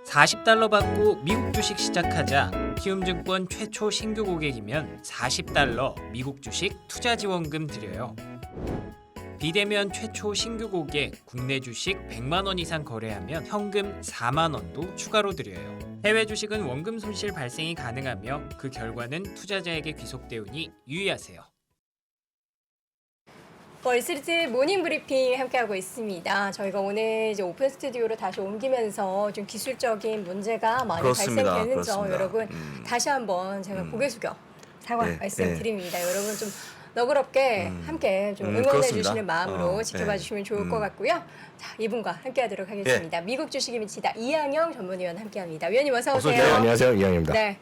$40 받고 미국 주식 시작하자. 키움증권 최초 신규 고객이면 $40 미국 주식 투자 지원금 드려요. 비대면 최초 신규 고객 국내 주식 100만 원 이상 거래하면 현금 4만 원도 추가로 드려요. 해외 주식은 원금 손실 발생이 가능하며 그 결과는 투자자에게 귀속되오니 유의하세요. 월스트리트 모닝 브리핑 함께하고 있습니다. 저희가 오늘 이제 오픈 스튜디오로 다시 옮기면서 좀 기술적인 문제가 많이 그렇습니다. 발생되는 점 그렇습니다. 여러분 다시 한번 제가 고개 숙여 사과 네, 말씀드립니다. 여러분 좀 너그럽게 함께 좀 응원해 그렇습니다. 주시는 마음으로 네. 지켜봐 주시면 좋을 것 같고요. 자, 이분과 함께하도록 하겠습니다. 미국 주식이 미치다 이항영 전문위원 함께합니다. 위원님 어서 오세요. 어서 오세요. 안녕하세요. 이항입니다. 네.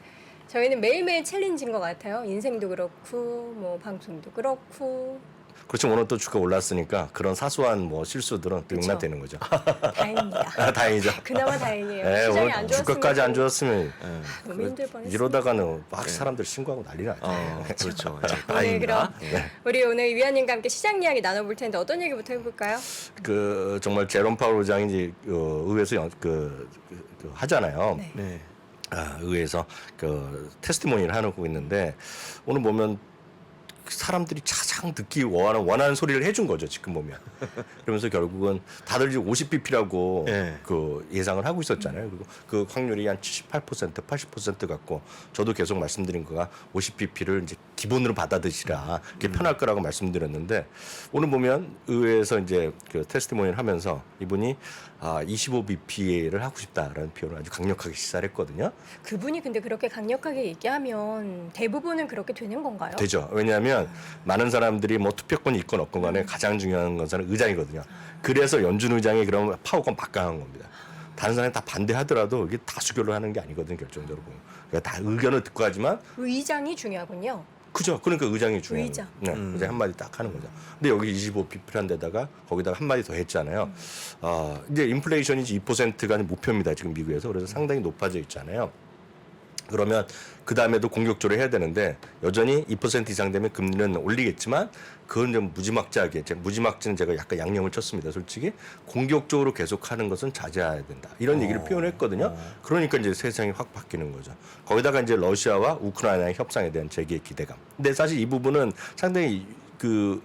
저희는 매일매일 챌린지인 것 같아요. 인생도 그렇고 뭐 방송도 그렇고 그렇죠. 오늘 또 주가 올랐으니까 그런 사소한 뭐 실수들은 또 그쵸. 용납되는 거죠. 다행입니다. 아, 다행이죠. 그나마 다행이에요. 네, 시장이 오늘 안 좋았으면 주가까지 안 좋았으면 너무 힘들 뻔했어요. 이러다가는 막 사람들 신고하고 난리 나죠. 그렇죠. 오늘 다행입니다. 그럼 우리 오늘 위원님과 함께 시장 이야기 나눠볼 텐데 어떤 얘기부터 해볼까요? 그 정말 제롬 파월 의장이 이제 의회에서 하잖아요. 네. 네. 의회에서 그 테스티모니를 하고 있는데 오늘 보면 사람들이 가장 듣기 원하는 소리를 해준 거죠. 지금 보면 그러면서 결국은 다들 이제 50bp라고 네. 그 예상을 하고 있었잖아요. 그리고 그 확률이 한 78%, 80% 같고 저도 계속 말씀드린 거가 50bp를 이제 기본으로 받아들이라 이렇게 편할 거라고 말씀드렸는데 오늘 보면 의회에서 이제 그 테스티모니를 하면서 이분이 25bp를 하고 싶다라는 표현을 아주 강력하게 시사를 했거든요. 그분이 근데 그렇게 강력하게 얘기하면 대부분은 그렇게 되는 건가요? 되죠. 왜냐하면 많은 사람들이 뭐 투표권이 있건 없건 간에 가장 중요한 것은 의장이거든요. 그래서 연준 의장이 그러면 파워가 막강한 겁니다. 다른 사람이 다 반대하더라도 이게 다수결로 하는 게 아니거든요. 결정적으로 보면. 그러니까 다 의견을 듣고 하지만 의장이 중요하군요. 그죠. 그러니까 의장이 중요해요. 의장. 네, 의장 한마디 딱 하는 거죠. 근데 여기 25bp란 데다가 거기다가 한마디 더 했잖아요. 이제 인플레이션이 2%가 목표입니다. 지금 미국에서. 그래서 상당히 높아져 있잖아요. 그러면 그 다음에도 공격적으로 해야 되는데 여전히 2% 이상 되면 금리는 올리겠지만 그건 좀 무지막지하게 무지막지는 제가 약간 양념을 쳤습니다. 솔직히 공격적으로 계속하는 것은 자제해야 된다. 이런 얘기를 표현했거든요. 그러니까 이제 세상이 확 바뀌는 거죠. 거기다가 이제 러시아와 우크라이나의 협상에 대한 재계의 기대감. 근데 사실 이 부분은 상당히 그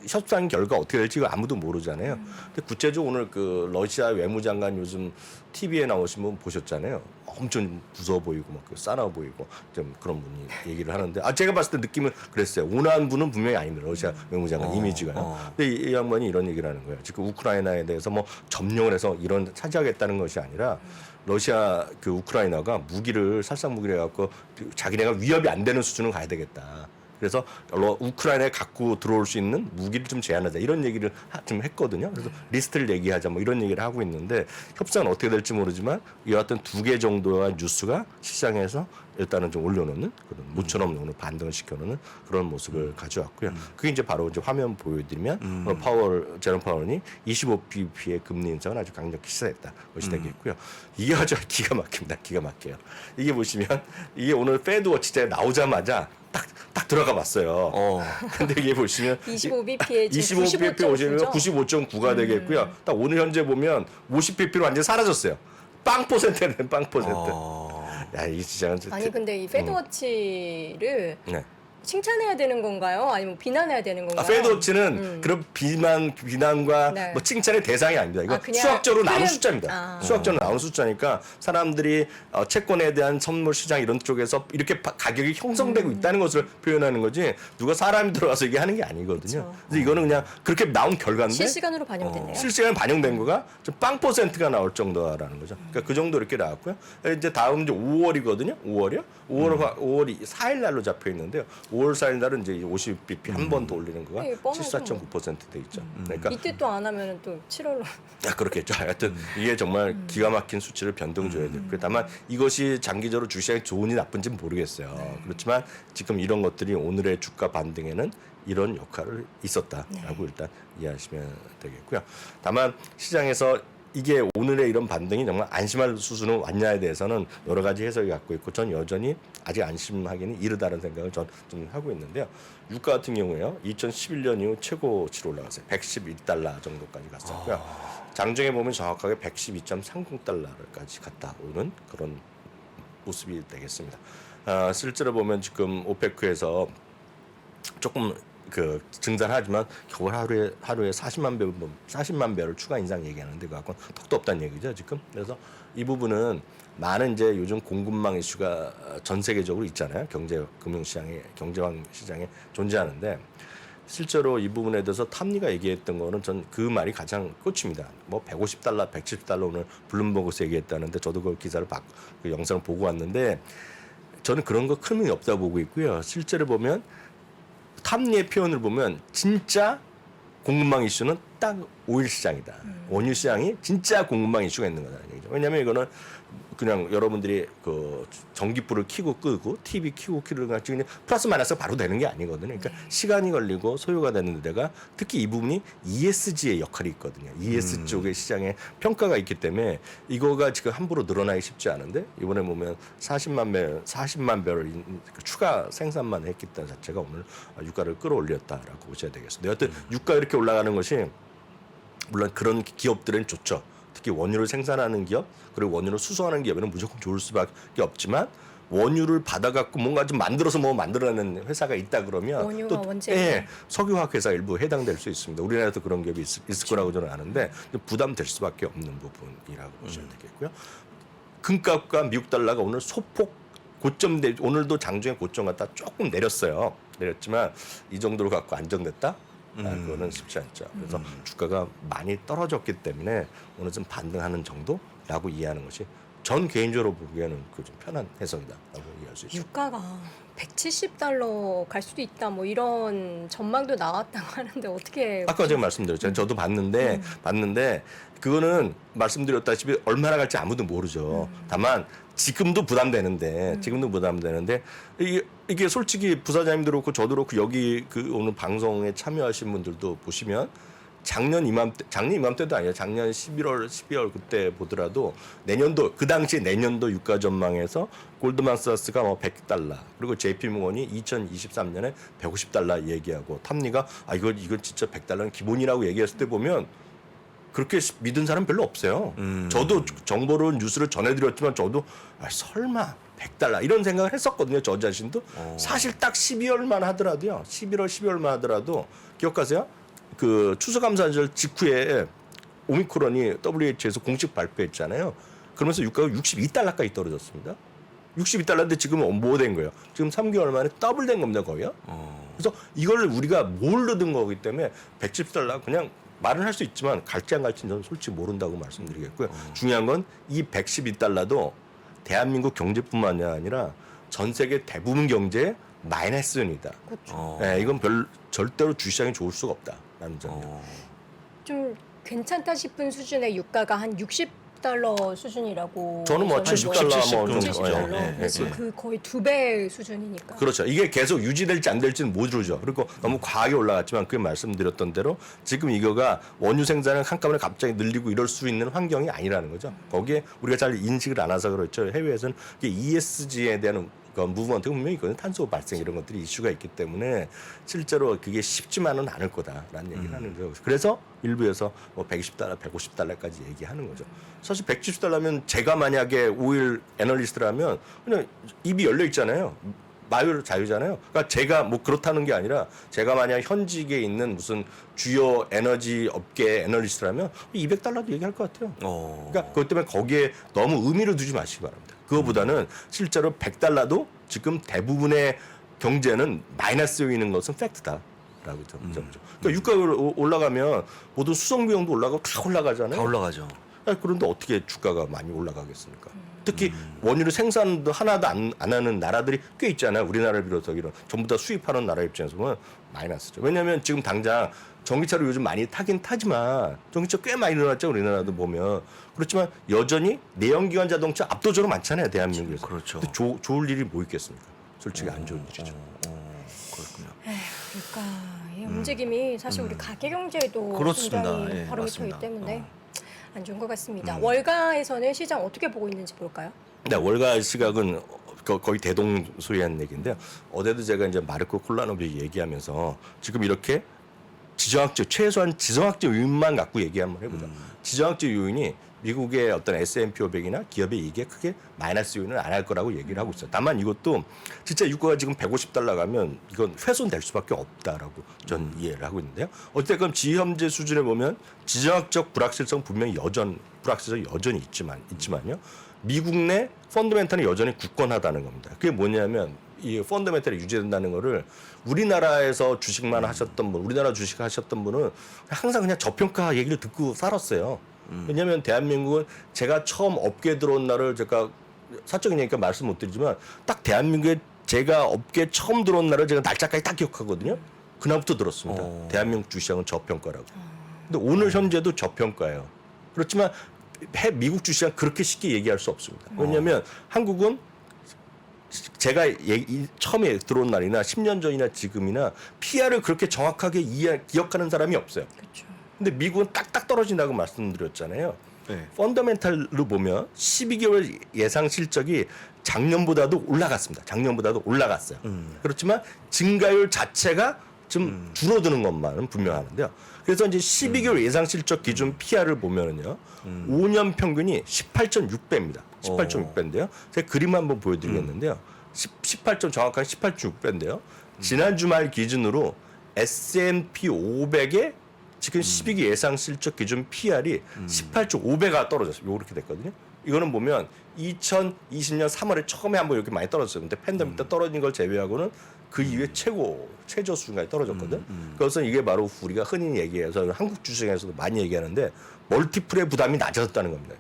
협상 결과 어떻게 될지 아무도 모르잖아요. 근데 구체적으로 오늘 그 러시아 외무장관 요즘 TV에 나오신 분 보셨잖아요. 엄청 무서워 보이고 막 싸나워 보이고 좀 그런 분이 얘기를 하는데 제가 봤을 때 느낌은 그랬어요. 온화한 분은 분명히 아닙니다. 러시아 외무장관 이미지가요. 근데 이 양반이 이런 얘기를 하는 거예요. 지금 우크라이나에 대해서 뭐 점령을 해서 이런 차지하겠다는 것이 아니라 러시아 그 우크라이나가 무기를 살상 무기를 해갖고 자기네가 위협이 안 되는 수준으로 가야 되겠다. 그래서 우크라이나에 갖고 들어올 수 있는 무기를 좀 제한하자 이런 얘기를 좀 했거든요. 그래서 리스트를 얘기하자 뭐 이런 얘기를 하고 있는데 협상은 어떻게 될지 모르지만 여하튼 2개 정도의 뉴스가 시장에서 일단은 좀 올려놓는 그런 모처럼 오늘 반등을 시켜놓는 그런 모습을 가져왔고요. 그게 이제 바로 이제 화면 보여드리면 제롬 파월이 25bp의 금리 인상을 아주 강력히 시사했다. 것이 되겠고요. 이게 아주 기가 막힙니다. 기가 막혀요. 이게 보시면 이게 오늘 페드 워치제에 나오자마자 딱 들어가 봤어요. 근데 이게 보시면 25bp에 25bp 오시면 95.9가 되겠고요. 딱 오늘 현재 보면 50bp로 완전히 사라졌어요. 빵 퍼센트는 빵 퍼센트. 야, 이 시장은 아니 근데 이 페드워치를 네. 칭찬해야 되는 건가요? 아니면 비난해야 되는 건가요? 페드워치는 그런 비난과 네. 뭐 칭찬의 대상이 아닙니다. 이거 그냥 수학적으로 나온 표현- 숫자입니다. 수학적으로 나온 숫자니까 사람들이 채권에 대한 선물 시장 이런 쪽에서 이렇게 가격이 형성되고 있다는 것을 표현하는 거지 누가 사람이 들어가서 얘기하는 게 아니거든요. 그렇죠. 그래서 이거는 그냥 그렇게 나온 결과인데 실시간으로 반영됐네요. 실시간 반영된 거가 좀 빵 퍼센트가 나올 정도라는 거죠. 그러니까 그 정도 이렇게 나왔고요. 이제 다음 이제 5월이거든요. 5월이요? 5월이 4일 날로 잡혀 있는데요. 5월 4일 날은 이제 50bp 한 번 더 올리는 거가 네, 뻔하죠, 74.9%돼 있죠. 그러니까 이때 또 안 하면 또 7월로 그렇겠죠. 하여튼 이게 정말 기가 막힌 수치를 변동줘야 되고 다만 이것이 장기적으로 주시장이 좋은지 나쁜지는 모르겠어요. 그렇지만 지금 이런 것들이 오늘의 주가 반등에는 이런 역할을 있었다라고 일단 이해하시면 되겠고요. 다만 시장에서 이게 오늘의 이런 반등이 정말 안심할 수준은 왔냐에 대해서는 여러 가지 해석이 갖고 있고 전 여전히 아직 안심하기는 이르다는 생각을 좀 하고 있는데요. 유가 같은 경우에요. 2011년 이후 최고치로 올라갔어요. 111달러 정도까지 갔었고요. 장중에 보면 정확하게 112.30달러까지 갔다 오는 그런 모습이 되겠습니다. 실제로 보면 지금 오페크에서 조금 그 증산하지만 겨우 하루에 40만 배럴 추가 인상 얘기하는데 그거하고는 턱도 없다는 얘기죠 지금. 그래서 이 부분은 많은 이제 요즘 공급망 이슈가 전 세계적으로 있잖아요. 금융시장에 경제망 시장에 존재하는데 실제로 이 부분에 대해서 탐리가 얘기했던 거는 전 그 말이 가장 끝입니다. 뭐 150달러, 170달러 오늘 블룸버그에서 얘기했다는데 저도 그 기사를 그 영상을 보고 왔는데 저는 그런 거 큰 의미 없다고 보고 있고요. 실제로 보면 탐리의 표현을 보면 진짜 공급망 이슈는 딱 오일 시장이다. 원유 시장이 진짜 공급망 이슈가 있는 거다는 얘기죠. 왜냐하면 이거는 그냥 여러분들이 그 전기불을 켜고 끄고 TV 켜고 끄는 같이 그냥 플러스 마이너스 바로 되는 게 아니거든요. 그러니까 시간이 걸리고 소요가 되는 데가 특히 이 부분이 ESG의 역할이 있거든요. ES 쪽의 시장에 평가가 있기 때문에 이거가 지금 함부로 늘어나기 쉽지 않은데 이번에 보면 40만 배럴 추가 생산만 했기 때문에 자체가 오늘 유가를 끌어올렸다라고 보셔야 되겠습니다. 여하튼 유가 이렇게 올라가는 것이 물론 그런 기업들은 좋죠. 특히 원유를 생산하는 기업 그리고 원유를 수소하는 기업에는 무조건 좋을 수밖에 없지만 원유를 받아갖고 뭔가 좀 만들어서 뭐 만들어내는 회사가 있다 그러면 원유가 또 원재료. 석유화학 회사 일부 해당될 수 있습니다. 우리나라에도 그런 기업이 있을 거라고 저는 아는데 부담될 수밖에 없는 부분이라고 보셔야 되겠고요. 금값과 미국 달러가 오늘 소폭 고점 오늘도 장중에 고점 갔다 조금 내렸어요. 내렸지만 이 정도로 갖고 안정됐다? 그거는 쉽지 않죠. 그래서 주가가 많이 떨어졌기 때문에 오늘 좀 반등하는 정도라고 이해하는 것이 전 개인적으로 보기에는 그 좀 편한 해석이다라고 이해할 수 있죠. 유가가 170달러 갈 수도 있다 뭐 이런 전망도 나왔다고 하는데 어떻게 아까 제가 말씀드렸잖아요. 저도 봤는데 그거는 말씀드렸다시피 얼마나 갈지 아무도 모르죠. 다만 지금도 부담되는데 이게 솔직히 부사장님도 그렇고 저도 그렇고 여기 그 오늘 방송에 참여하신 분들도 보시면 작년 이맘때도 아니에요. 작년 11월, 12월 그때 보더라도 내년도 그 당시 내년도 유가 전망에서 골드만사스가 뭐 100달러 그리고 JP모건이 2023년에 150달러 얘기하고 탐리가 이거 진짜 100달러는 기본이라고 얘기했을 때 보면 그렇게 믿은 사람 별로 없어요. 저도 정보를 뉴스를 전해드렸지만 저도 설마 100달러 이런 생각을 했었거든요. 저 자신도 사실 딱 12월만 하더라도요. 11월, 12월만 하더라도 기억하세요? 그 추수감사절 직후에 오미크론이 WHO에서 공식 발표했잖아요. 그러면서 유가가 62달러까지 떨어졌습니다. 62달러인데 지금 뭐 된 거예요? 지금 3개월 만에 더블 된 겁니다, 거의요. 그래서 이걸 우리가 모르는 거기 때문에 110달러 그냥 말은 할 수 있지만 갈지 안 갈지는 저는 솔직히 모른다고 말씀드리겠고요. 중요한 건 이 112달러도 대한민국 경제뿐만이 아니라 전 세계 대부분 경제의 마이너스입니다. 그렇죠. 네, 이건 절대로 주시장이 좋을 수가 없다라는 점이요. 좀 괜찮다 싶은 수준의 유가가 한 60달러 수준이라고 저는 뭐 70달러 70달러. 예, 그래서 예. 그 거의 2배 수준이니까. 그렇죠. 이게 계속 유지될지 안 될지는 모르죠. 그리고 너무 과하게 올라갔지만 그 말씀드렸던 대로 지금 이거가 원유 생산을 한꺼번에 갑자기 늘리고 이럴 수 있는 환경이 아니라는 거죠. 거기에 우리가 잘 인식을 안 해서 그렇죠. 해외에서는 이게 ESG에 대한 그 무브먼트가 분명히 있거든요. 탄소 발생 이런 것들이 이슈가 있기 때문에 실제로 그게 쉽지만은 않을 거다라는 얘기를 하는 거죠. 그래서 일부에서 뭐 120달러, 150달러까지 얘기하는 거죠. 사실 170달러면 제가 만약에 오일 애널리스트라면 그냥 입이 열려 있잖아요. 마율 자유잖아요. 그러니까 제가 뭐 그렇다는 게 아니라 제가 만약 현직에 있는 무슨 주요 에너지 업계 애널리스트라면 200달러도 얘기할 것 같아요. 그러니까 그것 때문에 거기에 너무 의미를 두지 마시기 바랍니다. 그거보다는 실제로 100달러도 지금 대부분의 경제는 마이너스 요인인 것은 팩트다라고 점죠. 그러니까 유가가 올라가면 모든 수송 비용도 올라가고 다 올라가잖아요. 다 올라가죠. 그런데 어떻게 주가가 많이 올라가겠습니까? 특히 원유를 생산도 하나도 안 하는 나라들이 꽤 있잖아요. 우리나라를 비롯해서 이런 전부 다 수입하는 나라 입장에서 보면 마이너스죠. 왜냐하면 지금 당장 전기차를 요즘 많이 타긴 타지만 전기차 꽤 많이 늘어났죠. 우리나라도 보면. 그렇지만 여전히 내연기관 자동차 압도적으로 많잖아요. 대한민국에서. 그렇죠. 근데 좋을 일이 뭐 있겠습니까? 솔직히 안 좋은 일이죠. 그렇군요. 유가의 움직임이 사실 우리 가계 경제에도 그렇습니다. 굉장히 예, 바로 맞습니다. 밑에 때문에 안 좋은 것 같습니다. 월가에서는 시장 어떻게 보고 있는지 볼까요? 네, 월가 시각은 거의 대동소이한 얘기인데요. 어제도 제가 이제 마르코 콜라노비 얘기하면서 지금 이렇게 최소한 지정학적 요인만 갖고 얘기 한번 해보자. 지정학적 요인이 미국의 어떤 S&P 500이나 기업의 이익에 크게 마이너스 요인은 안 할 거라고 얘기를 하고 있어요. 다만 이것도 진짜 유가가 지금 150달러 가면 이건 훼손될 수밖에 없다라고 전 이해를 하고 있는데요. 어쨌든 지현재 수준에 보면 지정학적 불확실성 분명히 불확실성 여전히 있지만요. 미국 내 펀더멘탈은 여전히 굳건하다는 겁니다. 그게 뭐냐면 이 펀더멘탈이 유지된다는 거를 우리나라에서 주식만 하셨던 분, 우리나라 주식 하셨던 분은 항상 그냥 저평가 얘기를 듣고 살았어요. 왜냐하면 대한민국은 제가 처음 업계에 들어온 날을 제가 사적인 얘기니까 말씀 못 드리지만 딱 대한민국에 제가 업계에 처음 들어온 날을 제가 날짜까지 딱 기억하거든요. 그날부터 들었습니다. 대한민국 주시장은 저평가라고. 근데 오늘 현재도 저평가예요. 그렇지만 미국 주시장 그렇게 쉽게 얘기할 수 없습니다. 왜냐하면 한국은 제가 처음에 들어온 날이나 10년 전이나 지금이나 PR을 그렇게 정확하게 기억하는 사람이 없어요. 그렇죠. 근데 미국은 딱딱 떨어진다고 말씀드렸잖아요. 네. 펀더멘탈로 보면 12개월 예상 실적이 작년보다도 올라갔습니다. 작년보다도 올라갔어요. 그렇지만 증가율 자체가 좀 줄어드는 것만은 분명하는데요. 그래서 이제 12개월 예상 실적 기준 PR을 보면은요, 5년 평균이 18.6배입니다. 18.6배인데요. 제가 그림 한번 보여드리겠는데요. 18점 정확한 18.6배인데요. 지난 주말 기준으로 S&P 500의 지금 12기 예상 실적 기준 PR이 18.5배가 떨어졌어요. 이렇게 됐거든요. 이거는 보면 2020년 3월에 처음에 한번 이렇게 많이 떨어졌어요. 근데 팬데믹 때 떨어진 걸 제외하고는 그 이후에 최저 수준까지 떨어졌거든. 그래서 이게 바로 우리가 흔히 얘기해서 한국 주식에서도 많이 얘기하는데 멀티플의 부담이 낮아졌다는 겁니다.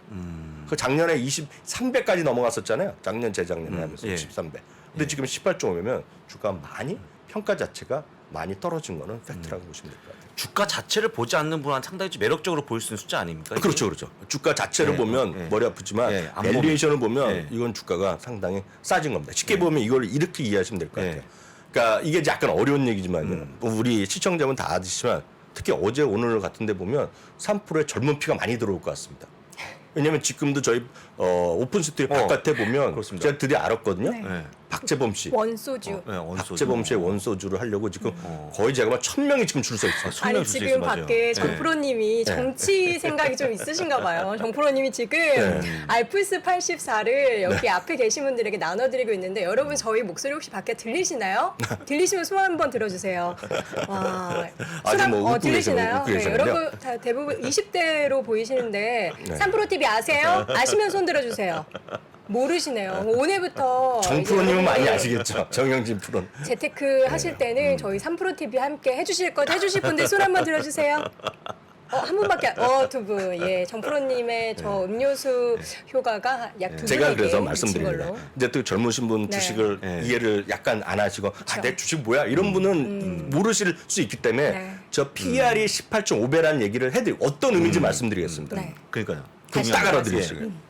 그 작년에 300까지 넘어갔었잖아요. 작년 재작년에 하면서 예. 23배. 근데 지금 18.5배면 주가 많이 평가 자체가 많이 떨어진 거는 팩트라고 보시면 될 것 같아요. 주가 자체를 보지 않는 분은 상당히 좀 매력적으로 보일 수 있는 숫자 아닙니까? 이게? 그렇죠, 그렇죠. 주가 자체를 예, 보면 예. 머리 아프지만 예, 안 밸류에이션을 보면 예. 이건 주가가 상당히 싸진 겁니다. 쉽게 보면 이걸 이렇게 이해하시면 될 것 같아요. 예. 그러니까 이게 약간 어려운 얘기지만요. 우리 시청자분 다 아시지만 특히 어제 오늘 같은데 보면 3%의 젊은 피가 많이 들어올 것 같습니다. 왜냐하면 지금도 저희 오픈 스튜디오 바깥에 보면 그렇습니다. 제가 드디어 알았거든요. 네. 네. 박재범 씨. 원소주. 네, 원소주. 박재범 씨의 원소주를 하려고 지금 거의 제가 막 1000명이 지금 줄 서 있어요. 아, 아니 줄수 지금 있어요, 맞아요. 밖에 네. 정프로님이 정치 생각이 좀 있으신가 봐요. 정프로님이 지금 알프스 84를 여기 앞에 계신 분들에게 나눠드리고 있는데 여러분 저희 목소리 혹시 밖에 들리시나요? 들리시면 손 한번 들어주세요. 와, 아직 뭐 웃고 들리시나요? 웃고 계시는데요. 여러분 다 대부분 20대로 보이시는데 네. 3프로 TV 아세요? 아시면 손 들어주세요. 모르시네요. 오늘부터 정프로님은 이제 많이 여러분이 아시겠죠. 정영진 프로는. 재테크 하실 때는 저희 3프로 TV 함께 해주실 분들 손 한번 들어주세요. 한 분밖에 두 분. 예, 정프로님의 저 음료수 효과가 약 2분에게 제가 그래서 미친 말씀드립니다. 걸로. 근데 또 젊으신 분 네. 주식을 네. 이해를 약간 안 하시고 내 주식 뭐야 이런 분은 모르실 수 있기 때문에 네. 저 PR이 18.5배라는 얘기를 해드리고 어떤 의미인지 말씀드리겠습니다. 네. 그러니까요. 다시 딱 한번 알아들으시고요.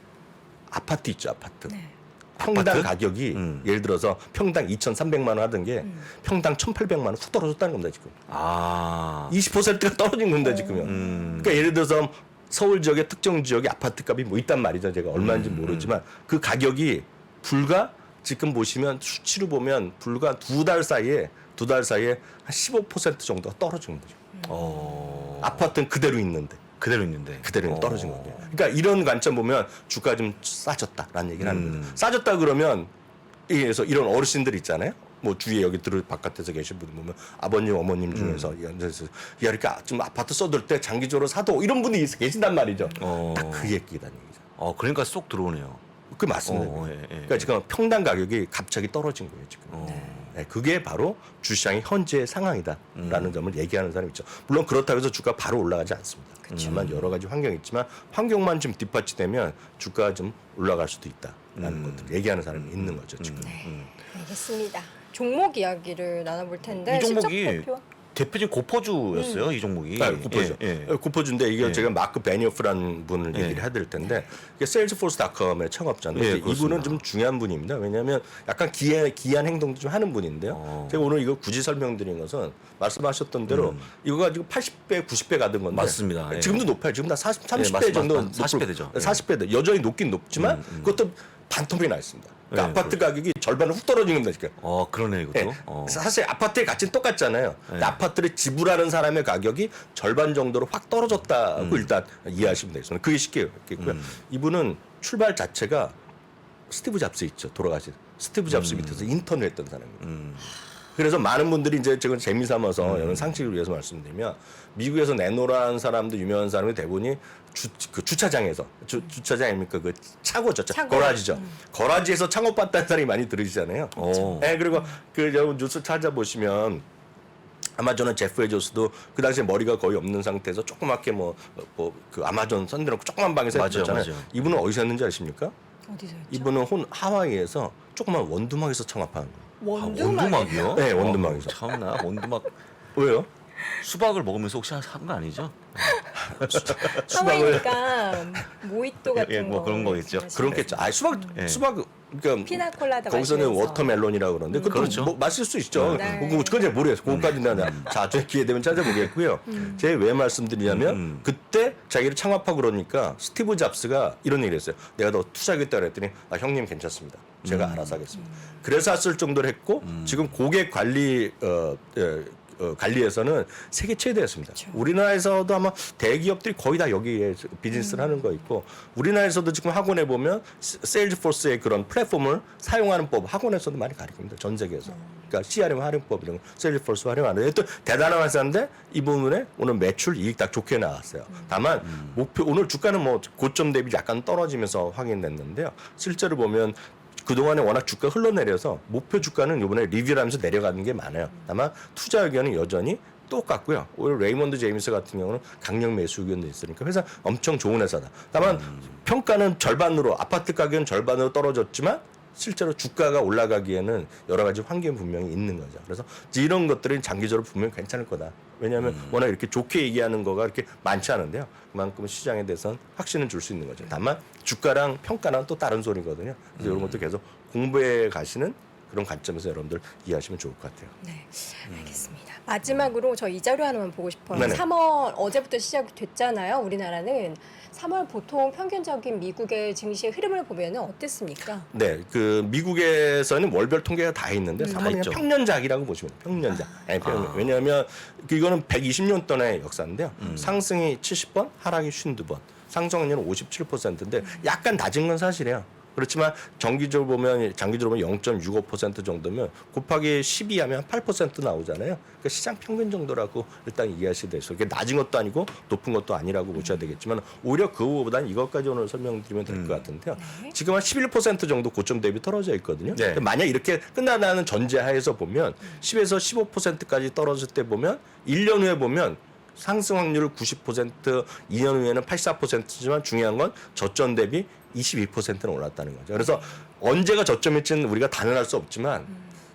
아파트 있죠, 아파트. 네. 평당 아파트? 가격이 예를 들어서 평당 2,300만 원 하던 게 평당 1,800만 원 훅 떨어졌다는 겁니다, 지금. 아. 20%가 떨어진 겁니다, 지금요. 그러니까 예를 들어서 서울 지역의 특정 지역의 아파트 값이 뭐 있단 말이죠. 제가 얼마인지 모르지만 그 가격이 불과 지금 보시면 수치로 보면 불과 두 달 사이에 한 15% 정도가 떨어진 거죠. 아파트는 그대로 있는데. 그대로 있는데. 그대로 떨어진 거예요. 그러니까 이런 관점 보면 주가 좀 싸졌다라는 얘기를 하는 거죠. 싸졌다 그러면 그래서 이런 어르신들 있잖아요. 뭐 주위에 여기 바깥에서 계신 분 보면 아버님 어머님 중에서 야 이렇게 좀 아파트 써둘 때 장기적으로 사도 이런 분이 계신단 말이죠. 딱 그 얘기단 얘기죠. 그러니까 쏙 들어오네요. 그 맞습니다. 예, 예. 그러니까 지금 평당 가격이 갑자기 떨어진 거예요 지금. 네, 그게 바로 주시장의 현재 상황이다라는 점을 얘기하는 사람이 있죠. 물론 그렇다고 해서 주가 바로 올라가지 않습니다. 그렇지만 여러 가지 환경이 있지만 환경만 좀 뒷받침되면 주가가 좀 올라갈 수도 있다라는 것들 얘기하는 사람이 있는 거죠 지금. 알겠습니다. 종목 이야기를 나눠볼 텐데 이 종목이 실적 발표? 대표적인 고퍼주였어요 이 종목이. 네, 고퍼주. 예. 고퍼주인데 이게 예. 제가 마크 베니어프라는 분을 예. 얘기를 해야 될 텐데 이게 세일즈포스닷컴의 창업자인데 예, 이분은 그렇습니다. 좀 중요한 분입니다. 왜냐하면 약간 기이한 행동도 좀 하는 분인데요. 제가 오늘 이거 굳이 설명드린 것은 말씀하셨던 대로 이거 가지고 80배, 90배 가던 건데 맞습니다. 예. 지금도 높아요. 지금 다 40, 30배 맞습니다. 정도 40배 되죠. 예. 40배 돼. 여전히 높긴 높지만 그것도 반토막이 나 있습니다. 그러니까 예, 아파트 가격이 절반으로 훅 떨어지는 겁니다. 지금. 그러네 이것도. 예. 사실 아파트의 가치는 똑같잖아요. 근데 아파트를 지불하는 사람의 가격이 절반 정도로 확 떨어졌다고 일단 이해하시면 되겠습니다. 그게 쉽게 있겠고요. 이분은 출발 자체가 스티브 잡스 있죠. 돌아가신 스티브 잡스 밑에서 인턴을 했던 사람입니다. 그래서 많은 분들이 이제 제가 재미삼아서 이런 상식을 위해서 말씀드리면 미국에서 내노라는 사람도 유명한 사람이 대부분이 그 주차장에서 주차장 아닙니까 그 차고죠 차고. 거라지죠 거라지에서 창업받다는 사람이 많이 들으시잖아요. 네, 그리고 그 여러분 뉴스 찾아보시면 아마존은 제프 베조스도 그 당시에 머리가 거의 없는 상태에서 조그맣게 그 아마존 선대놓고 조그만 방에서 맞아요, 했잖아요. 맞아요. 이분은 어디서 했는지 아십니까? 어디서였죠? 이분은 하와이에서 조그만 원두막에서 창업한 거예요. 원두막이요? 네, 원두막에서. 참나 원두막. 왜요? 수박을 먹으면서 혹시 한 거 아니죠? 하와이니까 모히또 같은 예, 뭐 거 그런 거겠죠. 그렇겠죠. 아 수박 그러니까 피나콜라다 거기서는 마시면서. 워터멜론이라고 그러는데 그것도 그렇죠. 뭐 마실 수 있죠. 네. 그건 잘 모르겠어요. 그것까지는 나중에 기회 되면 찾아보겠고요. 제가 왜 말씀드리냐면 그때 자기를 창업하고 그러니까 스티브 잡스가 이런 얘기를 했어요. 내가 너 투자하겠다 그랬더니 형님 괜찮습니다. 제가 알아서 하겠습니다. 그래서 했을 정도로 했고 지금 고객 관리 관리에서는 세계 최대였습니다. 우리나라에서도 아마 대기업들이 거의 다 여기에 비즈니스를 하는 거 있고 우리나라에서도 지금 학원에 보면 세일즈포스의 그런 플랫폼을 사용하는 법 학원에서도 많이 가르칩니다. 전 세계에서. 그러니까 CRM 활용법 이런 거 세일즈포스 활용하는데 또 대단한 회사인데 이 부분에 오늘 매출 이익 다 좋게 나왔어요. 다만 목표 오늘 주가는 뭐 고점 대비 약간 떨어지면서 확인됐는데요. 실제로 보면 그동안에 워낙 주가 흘러내려서 목표 주가는 이번에 리뷰를 하면서 내려가는 게 많아요. 다만 투자 의견은 여전히 똑같고요. 오히려 레이먼드 제임스 같은 경우는 강력 매수 의견도 있으니까 회사 엄청 좋은 회사다. 다만 평가는 절반으로 아파트 가격은 절반으로 떨어졌지만 실제로 주가가 올라가기에는 여러 가지 환경이 분명히 있는 거죠. 그래서 이런 것들은 장기적으로 분명히 괜찮을 거다. 왜냐하면 워낙 이렇게 좋게 얘기하는 거가 이렇게 많지 않은데요. 그만큼 시장에 대해서는 확신을 줄 수 있는 거죠. 다만 주가랑 평가랑 또 다른 소리거든요. 그래서 이런 것도 계속 공부해 가시는 그런 관점에서 여러분들 이해하시면 좋을 것 같아요. 네, 알겠습니다. 마지막으로 저 이 자료 하나만 보고 싶어요. 네네. 3월 어제부터 시작이 됐잖아요. 우리나라는 3월 보통 평균적인 미국의 증시의 흐름을 보면 어땠습니까? 네, 그 미국에서는 월별 통계가 다 있는데 3월은 있죠. 평년작이라고 보시면 돼요. 평년작. 왜냐하면 이거는 120년 동안의 역사인데요. 상승이 70번, 하락이 52번, 상승률은 57%인데 약간 낮은 건 사실이에요. 그렇지만 장기적으로 보면 0.65% 정도면 곱하기 12 하면 8% 나오잖아요. 그러니까 시장 평균 정도라고 일단 이해하셔야 돼요. 이게 낮은 것도 아니고 높은 것도 아니라고 보셔야 되겠지만 오히려 그거보다는 이것까지 오늘 설명드리면 될 것 같은데요. 지금 한 11% 정도 고점 대비 떨어져 있거든요. 네. 그러니까 만약 이렇게 끝나다는 전제하에서 보면 10에서 15%까지 떨어질 때 보면 1년 후에 보면 상승 확률 90%, 2년 후에는 84%지만 중요한 건 저점 대비 22%는 올랐다는 거죠. 그래서 언제가 저점일지는 우리가 단언할 수 없지만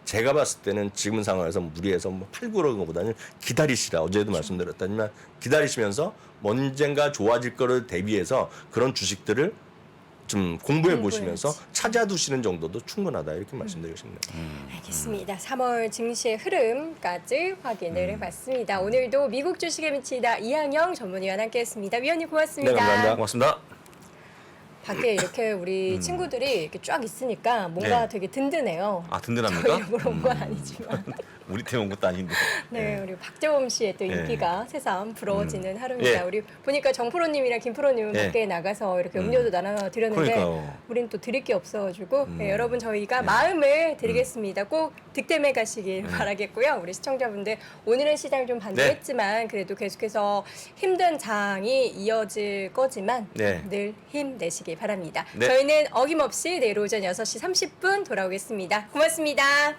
제가 봤을 때는 지금 상황에서 무리해서 팔고 그러는 것보다는 기다리시라. 어제도 말씀드렸다지만 기다리시면서 언젠가 좋아질 거를 대비해서 그런 주식들을 좀 공부해 보시면서 찾아두시는 정도도 충분하다 이렇게 말씀드리고 싶네요. 알겠습니다. 3월 증시의 흐름까지 확인을 해봤습니다. 오늘도 미국 주식에 미치다 이항영 전문위원 함께했습니다. 위원님 고맙습니다. 네, 감사합니다. 고맙습니다. 밖에 이렇게 우리 친구들이 이렇게 쫙 있으니까 뭔가 네. 되게 든든해요. 아 저희 든든합니까? 일부러 온 건 아니지만. 우리 때문에 온 것도 아닌데. 네, 우리 박재범 씨의 또 네. 인기가 새삼 부러워지는 하루입니다. 예. 우리 보니까 정프로님이랑 김프로님은 예. 밖에 나가서 이렇게 음료도 나눠 드렸는데 그러니까요. 우린 또 드릴 게 없어가지고 네, 여러분 저희가 마음을 드리겠습니다. 꼭 득템해 가시길 바라겠고요. 우리 시청자분들 오늘은 시장 좀 반등했지만 그래도 계속해서 힘든 장이 이어질 거지만 네. 늘 힘내시길 바랍니다. 네. 저희는 어김없이 내일 오전 6시 30분 돌아오겠습니다. 고맙습니다.